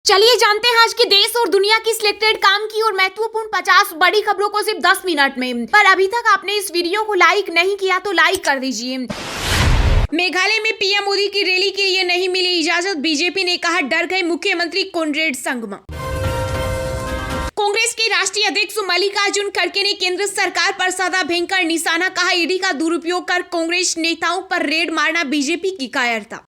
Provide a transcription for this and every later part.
चलिए जानते हैं आज के देश और दुनिया की सिलेक्टेड काम की और महत्वपूर्ण 50 बड़ी खबरों को सिर्फ 10 मिनट में। पर अभी तक आपने इस वीडियो को लाइक नहीं किया तो लाइक कर दीजिए। मेघालय में पीएम मोदी की रैली के लिए नहीं मिली इजाजत, बीजेपी ने कहा डर गए मुख्यमंत्री कोनरेड संगमा। कांग्रेस के राष्ट्रीय अध्यक्ष मल्लिकार्जुन खड़गे ने केंद्र सरकार पर साधा भयंकर निशाना, कहा ईडी का दुरुपयोग कर कांग्रेस नेताओं पर रेड मारना बीजेपी की कायरता।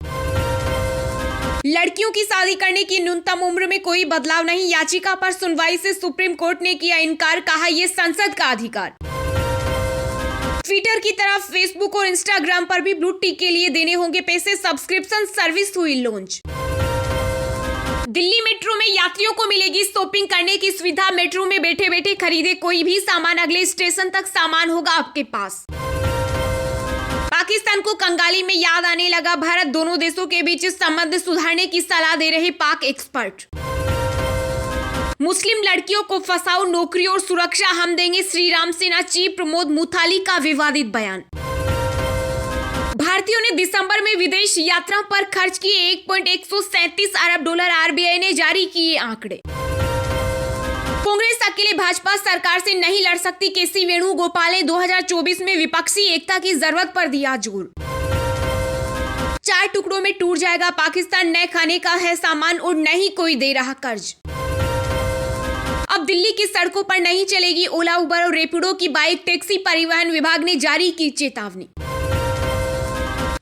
लड़कियों की शादी करने की न्यूनतम उम्र में कोई बदलाव नहीं, याचिका पर सुनवाई से सुप्रीम कोर्ट ने किया इनकार, कहा यह संसद का अधिकार। ट्विटर की तरह फेसबुक और इंस्टाग्राम पर भी ब्लू टिक के लिए देने होंगे पैसे, सब्सक्रिप्शन सर्विस हुई लॉन्च। दिल्ली मेट्रो में यात्रियों को मिलेगी शॉपिंग करने की सुविधा, मेट्रो में बैठे बैठे खरीदे कोई भी सामान, अगले स्टेशन तक सामान होगा आपके पास। पाकिस्तान को कंगाली में याद आने लगा भारत, दोनों देशों के बीच संबंध सुधारने की सलाह दे रहे पाक एक्सपर्ट। मुस्लिम लड़कियों को फंसाओ, नौकरी और सुरक्षा हम देंगे, श्री राम सेना चीफ प्रमोद मुथाली का विवादित बयान। भारतीयों ने दिसंबर में विदेश यात्रा पर खर्च किए 1.137 अरब डॉलर, आरबीआई ने जारी किए आंकड़े। कांग्रेस अकेले भाजपा सरकार से नहीं लड़ सकती, केसी वेणुगोपाल ने 2024 में विपक्षी एकता की जरूरत पर दिया जोर। 4 टुकड़ों में टूट जाएगा पाकिस्तान, न खाने का है सामान और न ही कोई दे रहा कर्ज। अब दिल्ली की सड़कों पर नहीं चलेगी ओला, उबर और रैपिडो की बाइक टैक्सी, परिवहन विभाग ने जारी की चेतावनी।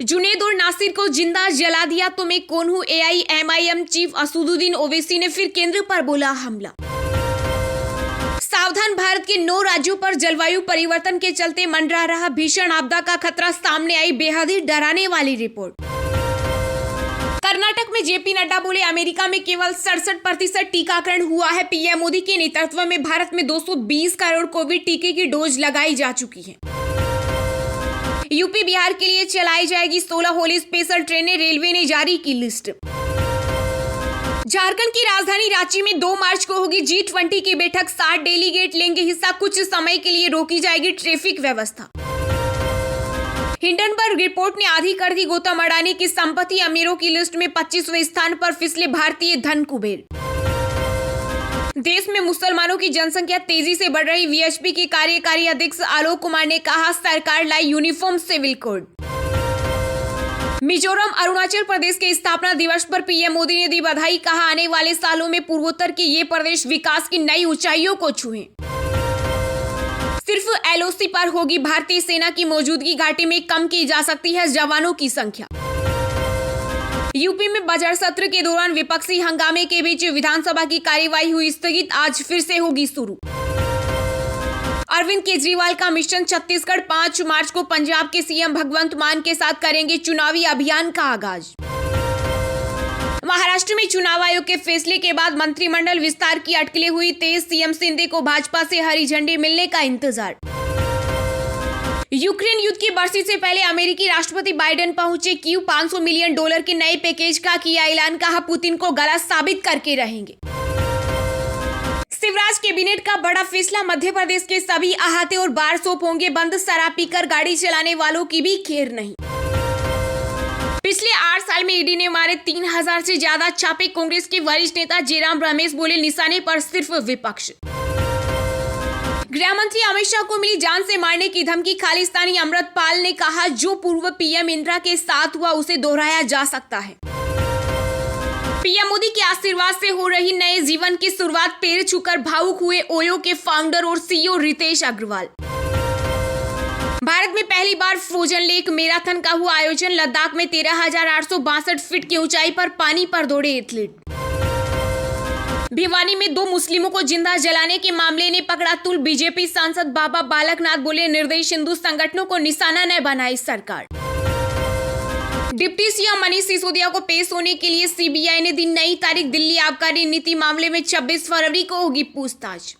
जुनेद और नासिर को जिंदा जला दिया तो मैं कौन हूं, एआईएमआईएम चीफ असदुद्दीन ओवैसी ने फिर केंद्र पर बोला हमला। सावधान, भारत के 9 राज्यों पर जलवायु परिवर्तन के चलते मंडरा रहा भीषण आपदा का खतरा, सामने आई बेहद ही डराने वाली रिपोर्ट। कर्नाटक में जेपी नड्डा बोले अमेरिका में केवल 67% टीकाकरण हुआ है, पीएम मोदी के नेतृत्व में भारत में 220 करोड़ कोविड टीके की डोज लगाई जा चुकी है। यूपी बिहार के लिए चलाई जाएगी 16 होली स्पेशल ट्रेनें, रेलवे ने जारी की लिस्ट। झारखंड की राजधानी रांची में 2 मार्च को होगी G20 की बैठक, 60 डेलीगेट लेंगे हिस्सा, कुछ समय के लिए रोकी जाएगी ट्रैफिक व्यवस्था। हिंडनबर्ग रिपोर्ट ने आधी कर दी गौतम अडानी की संपत्ति, अमीरों की लिस्ट में 25वें स्थान पर फिसले भारतीय धन कुबेर। देश में मुसलमानों की जनसंख्या तेजी से बढ़ रही, वीएचपी के कार्यकारी अध्यक्ष आलोक कुमार ने कहा सरकार लाई uniform civil code. Mizoram Arunachal Pradesh के स्थापना दिवस पर पीएम मोदी ने दी बधाई, कहा आने वाले सालों में पूर्वोत्तर के ये प्रदेश विकास की नई ऊंचाइयों को छुएं। सिर्फ एलओसी पर होगी भारतीय सेना की मौजूदगी, घाटी में कम की जा सकती है जवानों की संख्या। यूपी में बजट सत्र के दौरान विपक्षी हंगामे के बीच विधानसभा की कार्यवाही हुई स्थगित, आज फिर से होगी शुरू। अरविंद केजरीवाल का मिशन छत्तीसगढ़, 5 मार्च को पंजाब के सीएम भगवंत मान के साथ करेंगे चुनावी अभियान का आगाज। महाराष्ट्र में चुनाव आयोग के फैसले के बाद मंत्रिमंडल विस्तार की अटकलें हुई तेज, सीएम शिंदे को भाजपा से हरी झंडी मिलने का इंतजार। यूक्रेन युद्ध की बरसी से पहले अमेरिकी राष्ट्रपति बाइडेन पहुंचे कीव, $500 मिलियन के नए पैकेज का किया ऐलान, कहा पुतिन को गलत साबित करके रहेंगे। शिवराज कैबिनेट का बड़ा फैसला, मध्य प्रदेश के सभी अहाते और बार शॉप होंगे बंद, शराब पीकर गाड़ी चलाने वालों की भी खैर नहीं। पिछले 8 साल में ईडी ने मारे 3000 से ज्यादा छापे, कांग्रेस के वरिष्ठ नेता जयराम रमेश बोले निशाने पर सिर्फ विपक्ष। गृह मंत्री अमित शाह को मिली जान से मारने की धमकी, खालिस्तानी अमृतपाल ने कहा जो पूर्व पीएम इंदिरा के साथ हुआ उसे दोहराया जा सकता है। पीएम मोदी के आशीर्वाद से हो रही नए जीवन की शुरुआत, पैर छूकर भावुक हुए ओयो के फाउंडर और सीईओ रितेश अग्रवाल। भारत में पहली बार फ्रोजन लेक मैराथन का हुआ आयोजन, लद्दाख में 13,862 फीट की ऊंचाई पर पानी पर दौड़े एथलीट। भिवानी में 2 मुस्लिमों को जिंदा जलाने के मामले ने पकड़ा तूल, बीजेपी सांसद बाबा बालकनाथ बोले निर्दोष हिंदू संगठनों को निशाना न बनाई सरकार। डिप्टी सीएम मनीष सिसोदिया को पेश होने के लिए सीबीआई ने दी नई तारीख, दिल्ली आबकारी नीति मामले में 26 फरवरी को होगी पूछताछ।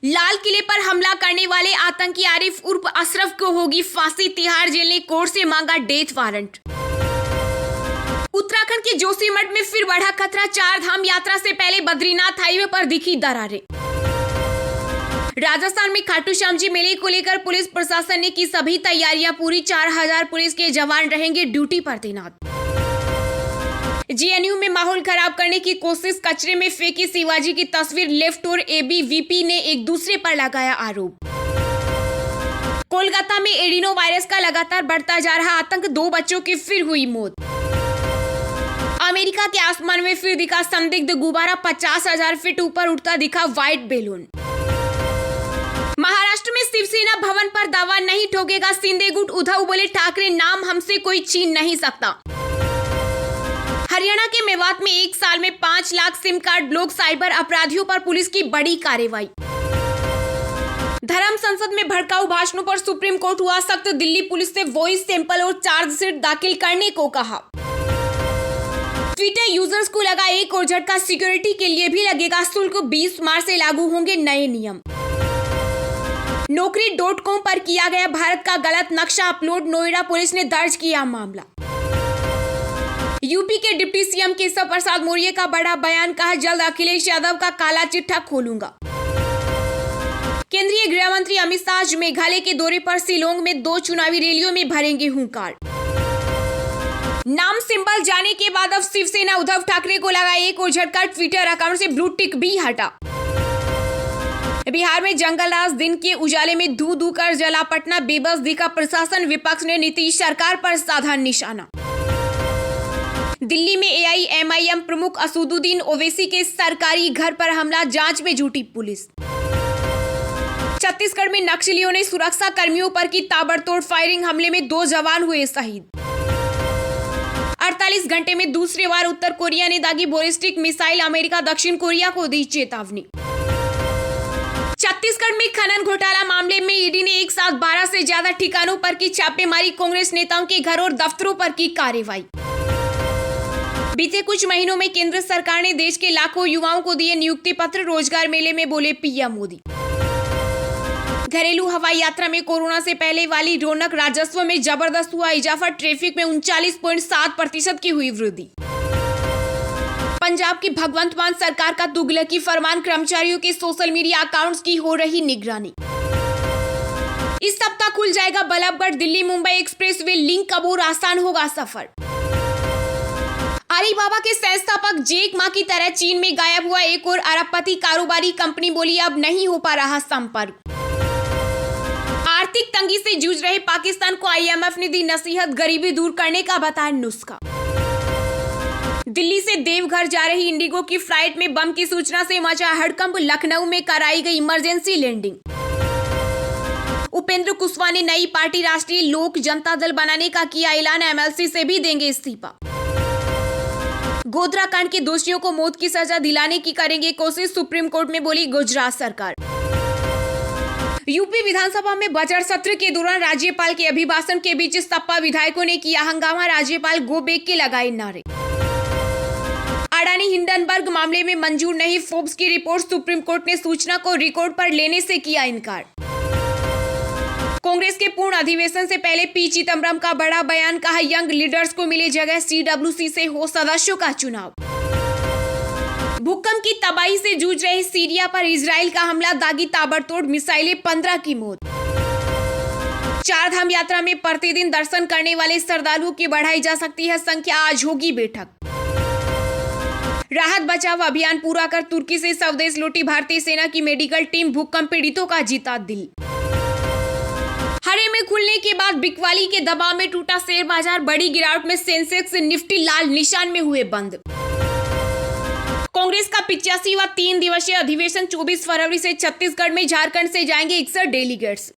लाल किले पर हमला करने वाले आतंकी आरिफ उर्फ अशरफ को होगी फांसी, तिहाड़ जेल ने कोर्ट से मांगा डेथ वारंट। उत्तराखंड के जोशीमठ में फिर बढ़ा खतरा, 4 धाम यात्रा से पहले बद्रीनाथ हाईवे पर दिखी दरारें। राजस्थान में खाटू श्याम जी मेले को लेकर पुलिस प्रशासन ने की सभी तैयारियां पूरी, 4000 पुलिस के जवान रहेंगे ड्यूटी पर तैनात। जेएनयू में माहौल खराब करने की कोशिश, कचरे में फेंकी शिवाजी की तस्वीर, लेफ्ट और एबीवीपी ने एक दूसरे पर लगाया आरोप। कोलकाता में एडिनो वायरस का लगातार बढ़ता जा रहा आतंक, 2 बच्चों की फिर हुई मौत। अमेरिका के आसमान में फिर दिखा संदिग्ध गुब्बारा, 50,000 फीट ऊपर उड़ता दिखा व्हाइट बैलून। महाराष्ट्र में शिवसेना भवन पर दावा नहीं ठोकेगा शिंदे गुट, उद्धव बोले ठाकरे नाम हमसे कोई छीन नहीं सकता। हरियाणा के मेवात में 1 साल में 5 lakh SIM card block, cyber अपराधियों पर पुलिस की बड़ी कार्रवाई। धर्म संसद में भड़काऊ भाषणों पर सुप्रीम कोर्ट हुआ सख्त, दिल्ली पुलिस से वॉइस सैंपल और चार्जशीट दाखिल करने को कहा। ट्विटर यूजर्स को लगा एक और झटका, सिक्योरिटी के लिए भी लगेगा शुल्क, 20 मार्च से लागू होंगे नए नियम। Naukri.com पर किया गया भारत का गलत नक्शा अपलोड, नोएडा पुलिस ने दर्ज किया मामला। यूपी के डिप्टी सीएम केशव प्रसाद मौर्य का बड़ा बयान, कहा जल्द अखिलेश यादव का काला चिट्ठा खोलूंगा। केंद्रीय गृह मंत्री अमित शाह आज मेघालय के दौरे पर शिलोंग में 2 चुनावी रैलियों में भरेंगे हुंकार। नाम सिंबल जाने के बाद अब शिवसेना उद्धव ठाकरे को लगा एक और झटका, ट्विटर अकाउंट से ब्लू टिक भी हटा। बिहार में जंगल राज, दिन के उजाले में धू धू कर जला पटना, बेबस दिखा प्रशासन, विपक्ष ने नीतीश सरकार पर साधा निशाना। दिल्ली में एआईएमआईएम प्रमुख असदुद्दीन ओवैसी के सरकारी घर पर हमला, जांच में जुटी पुलिस। छत्तीसगढ़ में नक्सलियों ने सुरक्षा कर्मियों पर की ताबड़तोड़ फायरिंग, हमले में 2 जवान हुए शहीद। 48 घंटे में दूसरी बार उत्तर कोरिया ने दागी बैलिस्टिक मिसाइल, अमेरिका दक्षिण कोरिया को दी चेतावनी। छत्तीसगढ़ में खनन घोटाला मामले में ईडी ने एक साथ 12 से ज्यादा ठिकानों पर की छापेमारी, कांग्रेस नेताओं के घर और दफ्तरों पर की कार्रवाई। बीते कुछ महीनों में केंद्र सरकार ने देश के लाखों युवाओं को दिए नियुक्ति पत्र, रोजगार मेले में बोले पीएम मोदी। घरेलू हवाई यात्रा में कोरोना से पहले वाली रौनक, राजस्व में जबरदस्त हुआ इजाफा, ट्रैफिक में 39.7% की हुई वृद्धि। पंजाब की भगवंत मान सरकार का तुगलकी फरमान, कर्मचारियों के सोशल मीडिया अकाउंट्स की हो रही निगरानी। इस सप्ताह खुल जाएगा बल्लभगढ़ दिल्ली मुंबई एक्सप्रेसवे लिंक, अब और आसान होगा सफर। अलीबाबा के संस्थापक जैक मा की तरह चीन में गायब हुआ एक और अरबपति, कारोबारी कंपनी बोली अब नहीं हो पा रहा संपर्क। आर्थिक तंगी से जूझ रहे पाकिस्तान को आईएमएफ ने दी नसीहत, गरीबी दूर करने का बताया नुस्खा। दिल्ली से देवघर जा रही इंडिगो की फ्लाइट में बम की सूचना से मचा हड़कंप, लखनऊ में कराई गई इमरजेंसी लैंडिंग। उपेंद्र कुशवाहा ने नई पार्टी राष्ट्रीय लोक जनता दल बनाने का किया ऐलान, एमएलसी से भी देंगे इस्तीफा। गोधरा कांड के दोषियों को मौत की सजा दिलाने की करेंगे कोशिश, सुप्रीम कोर्ट में बोली गुजरात सरकार। यूपी विधानसभा में बजट सत्र के दौरान राज्यपाल के अभिभाषण के बीच सपा विधायकों ने किया हंगामा, राज्यपाल गो बैक के लगाए नारे। अडानी हिंडनबर्ग मामले में मंजूर नहीं फोर्ब्स की रिपोर्ट, सुप्रीम कोर्ट ने सूचना को रिकॉर्ड पर लेने से किया इनकार। कांग्रेस के पूर्ण अधिवेशन से पहले पी चिदम्बरम का बड़ा बयान, कहा यंग लीडर्स को मिले जगह, सीडब्ल्यूसी से हो सदस्यों का चुनाव। भूकंप की तबाही से जूझ रहे सीरिया पर इजराइल का हमला, दागी ताबड़तोड़ मिसाइलें, 15 की मौत। 4 धाम यात्रा में प्रतिदिन दर्शन करने वाले श्रद्धालुओं की बढ़ाई जा सकती है संख्या, आज होगी बैठक। राहत बचाव अभियान पूरा कर तुर्की से स्वदेश लौटी भारतीय सेना की मेडिकल टीम, भूकंप पीड़ितों का जीता दिल। हरे में खुलने के बाद बिकवाली के दबाव में टूटा शेयर बाजार, बड़ी गिरावट में सेंसेक्स निफ्टी लाल निशान में हुए बंद। कांग्रेस का 85वां 3 दिवसीय अधिवेशन 24 फरवरी से छत्तीसगढ़ में, झारखंड से जाएंगे 61 डेलीगेट्स।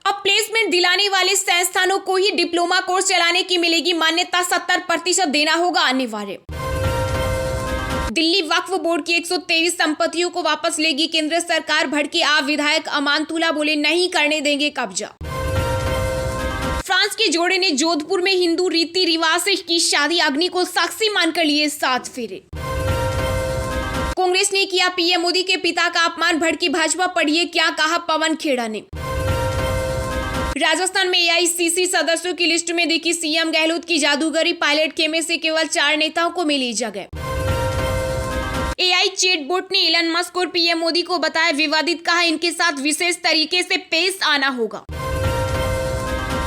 अब प्लेसमेंट दिलाने वाले संस्थानों को ही डिप्लोमा कोर्स चलाने की मिलेगी मान्यता, 70% देना होगा अनिवार्य। दिल्ली वक्फ बोर्ड की 123 संपत्तियों को वापस लेगी केंद्र सरकार, भड़के आप विधायक अमानतुल्ला बोले नहीं करने देंगे कब्जा। फ्रांस के जोड़े ने जोधपुर में हिंदू रीति रिवाज से की शादी, अग्नि को साक्षी मानकर लिए 7 फेरे। कांग्रेस ने किया पीएम मोदी के पिता का अपमान, भड़की भाजपा, पढ़िए क्या कहा पवन खेड़ा ने। राजस्थान में एआईसीसी सदस्यों की लिस्ट में दिखी सीएम गहलोत की जादूगरी, पायलट खेमे से केवल 4 नेताओं को मिली जगह। एआई चैटबॉट ने इलन मस्क और पीएम मोदी को बताया विवादित, कहा इनके साथ विशेष तरीके से पेश आना होगा।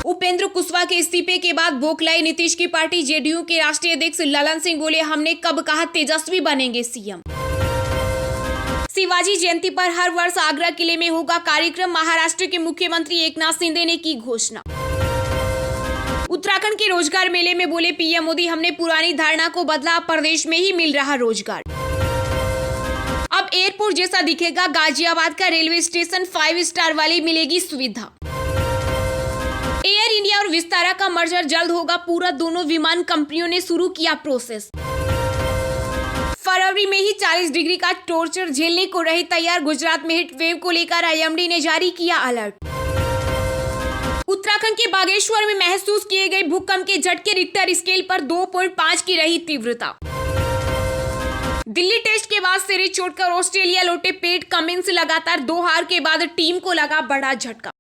उपेंद्र कुशवाहा के इस्तीफे के बाद बौखलाई नीतीश की पार्टी जेडीयू के राष्ट्रीय अध्यक्ष ललन सिंह बोले, हमने कब कहा तेजस्वी बनेंगे सीएम। शिवाजी जयंती पर हर वर्ष आगरा किले में होगा कार्यक्रम, महाराष्ट्र के मुख्यमंत्री एकनाथ शिंदे ने की घोषणा। उत्तराखंड के रोजगार मेले में बोले पीएम मोदी, हमने पुरानी धारणा को बदला, प्रदेश में ही मिल रहा रोजगार। अब एयरपोर्ट जैसा दिखेगा गाजियाबाद का रेलवे स्टेशन, 5 स्टार वाली मिलेगी सुविधा। एयर इंडिया और विस्तारा का मर्जर जल्द होगा पूरा, दोनों विमान कंपनियों ने शुरू किया प्रोसेस। फरवरी में ही 40 डिग्री का टॉर्चर झेलने को रहे तैयार, गुजरात में हीट वेव को लेकर आईएमडी ने जारी किया अलर्ट। उत्तराखंड के बागेश्वर में महसूस किए गए भूकंप के झटके रिक्टर स्केल पर 2.5 की रही तीव्रता। दिल्ली टेस्ट के बाद सीरीज छोड़कर ऑस्ट्रेलिया लौटे पैट कमिंस, लगातार 2 हार के बाद टीम को लगा बड़ा झटका।